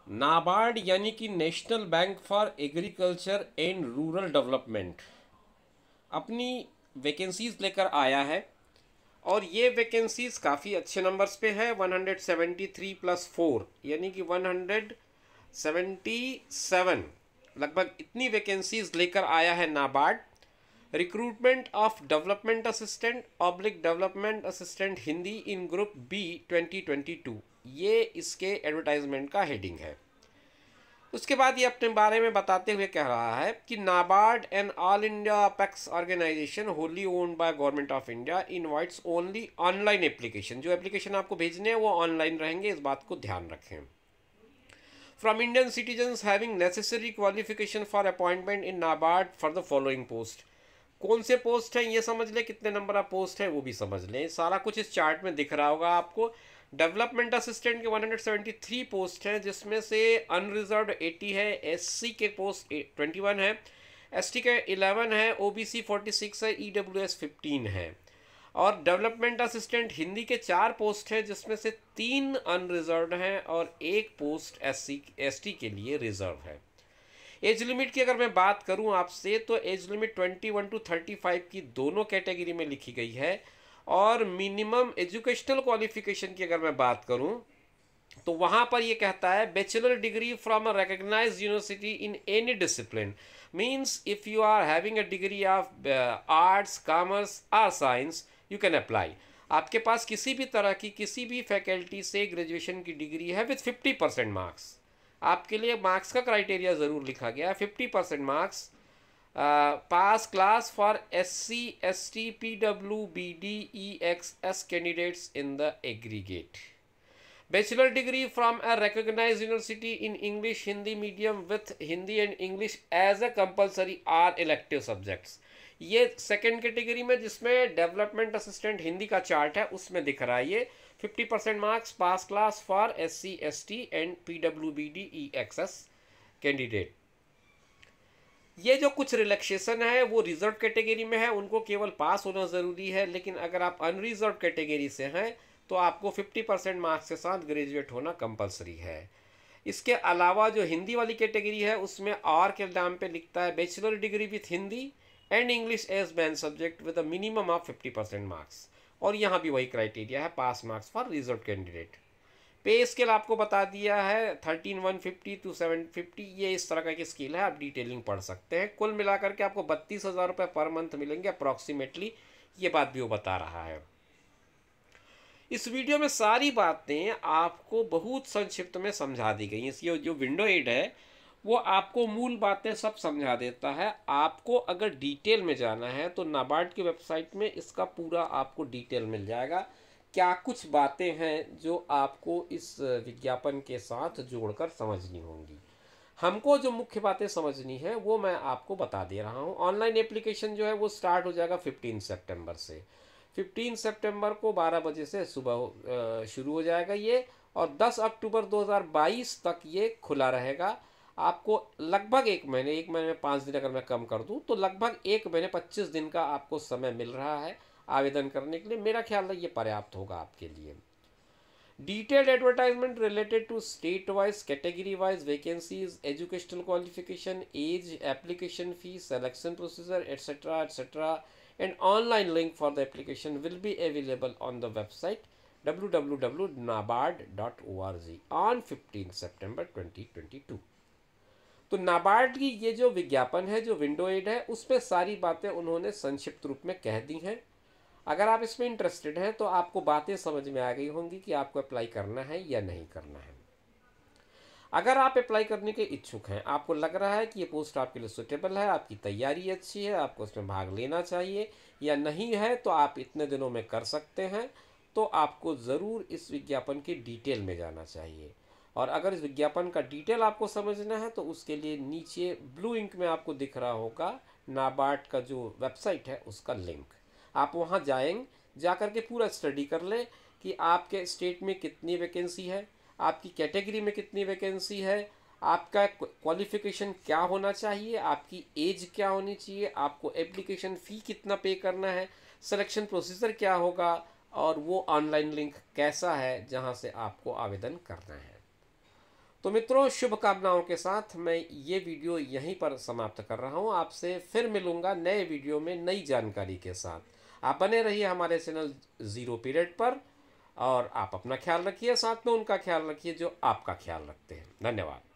नाबार्ड यानी कि national bank for agriculture and rural development अपनी वैकेंसीज लेकर आया है। और ये वैकेंसीज काफ़ी अच्छे नंबर्स पे है। 173 प्लस 4 यानी कि 177 लगभग इतनी वैकेंसीज लेकर आया है NABARD. Recruitment of development assistant oblique development assistant Hindi in group B 2022, ये इसके एडवर्टाइजमेंट का हेडिंग है। उसके बाद ये अपने बारे में बताते हुए कह रहा है कि NABARD an all India apex organisation wholly owned by government of India invites only online application. जो एप्लीकेशन आपको भेजने हैं वो ऑनलाइन रहेंगे, इस बात को ध्यान रखें। From Indian citizens having necessary qualification for appointment in NABARD for the following post. कौन से पोस्ट हैं ये समझ लें, कितने नंबर ऑफ पोस्ट है वो भी समझ लें। सारा कुछ इस चार्ट में दिख रहा होगा आपको। डेवलपमेंट असिस्टेंट के 173 पोस्ट हैं, जिसमें से अनरिजर्व्ड 80 है, एससी के पोस्ट 21 है, एसटी के 11 है, ओबीसी 46 है, ईडब्ल्यूएस 15 है। और डेवलपमेंट असिस्टेंट हिंदी के 4 पोस्ट हैं, जिसमें से 3 अनरिजर्व्ड हैं और एक पोस्ट एससी एसटी के लिए रिजर्व है। एज लिमिट की अगर मैं बात करूं आपसे तो एज लिमिट 21 टू 35 की दोनों कैटेगरी में लिखी गई है। और मिनिमम एजुकेशनल क्वालिफिकेशन की अगर मैं बात करूं तो वहां पर ये कहता है bachelor degree from a recognised university in any discipline. Means if you are having a degree of arts commerce और साइंस यू कैन अप्लाई। आपके पास किसी भी तरह की किसी भी फैकल्टी से ग्रेजुएशन की डिग्री है विथ 50% मार्क्स, आपके लिए मार्क्स का क्राइटेरिया ज़रूर लिखा गया है 50% marks. Pass class for SC ST PWBD EXS candidates in the aggregate. Bachelor degree from a recognised university in English Hindi medium with Hindi and English as a compulsory or elective subjects. ये second category में जिसमें development assistant Hindi का chart है उसमें दिख रहा है ये 50% marks pass class for SC ST and PWBD EXS candidate. ये जो कुछ रिलैक्सेशन है वो रिजर्व कैटेगरी में है, उनको केवल पास होना ज़रूरी है। लेकिन अगर आप अनरिजर्व कैटेगरी से हैं तो आपको 50% मार्क्स के साथ ग्रेजुएट होना कंपलसरी है। इसके अलावा जो हिंदी वाली कैटेगरी है उसमें और के नाम पे लिखता है bachelor degree with Hindi and English as main subject with a minimum of 50% marks. और यहाँ भी वही क्राइटेरिया है, pass marks for reserve candidate. Pay scale आपको बता दिया है 13,150 टू 750, ये इस तरह का एक स्केल है, आप डिटेलिंग पढ़ सकते हैं। कुल मिलाकर के आपको 32,000 रुपये पर मंथ मिलेंगे अप्रॉक्सीमेटली, ये बात भी वो बता रहा है। इस वीडियो में सारी बातें आपको बहुत संक्षिप्त में समझा दी गई हैं। इसकी जो विंडो एड है वो आपको मूल बातें सब समझा देता है। आपको अगर डिटेल में जाना है तो नाबार्ड की वेबसाइट में इसका पूरा आपको डिटेल मिल जाएगा। क्या कुछ बातें हैं जो आपको इस विज्ञापन के साथ जोड़कर समझनी होंगी। हमको जो मुख्य बातें समझनी है वो मैं आपको बता दे रहा हूँ। ऑनलाइन एप्लीकेशन जो है वो स्टार्ट हो जाएगा 15 सितंबर से। 15 सितंबर को 12 बजे से सुबह शुरू हो जाएगा ये, और 10 अक्टूबर 2022 तक ये खुला रहेगा। आपको लगभग एक महीने में 5 दिन अगर मैं कम कर दूं तो लगभग एक महीने 25 दिन का आपको समय मिल रहा है आवेदन करने के लिए। मेरा ख्याल है ये पर्याप्त होगा आपके लिए। Detailed advertisement related to state-wise, category-wise vacancies, educational qualification, age, application fee, selection procedure, etc., etc., and online link for the application will be available on the website www.nabard.org on 15 September 2022। तो नाबार्ड की ये जो विज्ञापन है, जो window add है, उसमें सारी बातें उन्होंने संक्षिप्त रूप में कह दी हैं। अगर आप इसमें इंटरेस्टेड हैं तो आपको बातें समझ में आ गई होंगी कि आपको अप्लाई करना है या नहीं करना है। अगर आप अप्लाई करने के इच्छुक हैं, आपको लग रहा है कि ये पोस्ट आपके लिए सुटेबल है, आपकी तैयारी अच्छी है, आपको उसमें भाग लेना चाहिए या नहीं है, तो आप इतने दिनों में कर सकते हैं, तो आपको ज़रूर इस विज्ञापन की डिटेल में जाना चाहिए। और अगर इस विज्ञापन का डिटेल आपको समझना है तो उसके लिए नीचे ब्लू इंक में आपको दिख रहा होगा नाबार्ड का जो वेबसाइट है उसका लिंक। आप वहाँ जाएंगे, जा कर के पूरा स्टडी कर लें कि आपके स्टेट में कितनी वैकेंसी है, आपकी कैटेगरी में कितनी वैकेंसी है, आपका क्वालिफिकेशन क्या होना चाहिए, आपकी एज क्या होनी चाहिए, आपको एप्लीकेशन फ़ी कितना पे करना है, सिलेक्शन प्रोसीजर क्या होगा, और वो ऑनलाइन लिंक कैसा है जहाँ से आपको आवेदन करना है। तो मित्रों, शुभकामनाओं के साथ मैं ये वीडियो यहीं पर समाप्त कर रहा हूँ। आपसे फिर मिलूँगा नए वीडियो में नई जानकारी के साथ। आप बने रहिए हमारे चैनल ज़ीरो पीरियड पर, और आप अपना ख्याल रखिए, साथ में उनका ख्याल रखिए जो आपका ख्याल रखते हैं। धन्यवाद।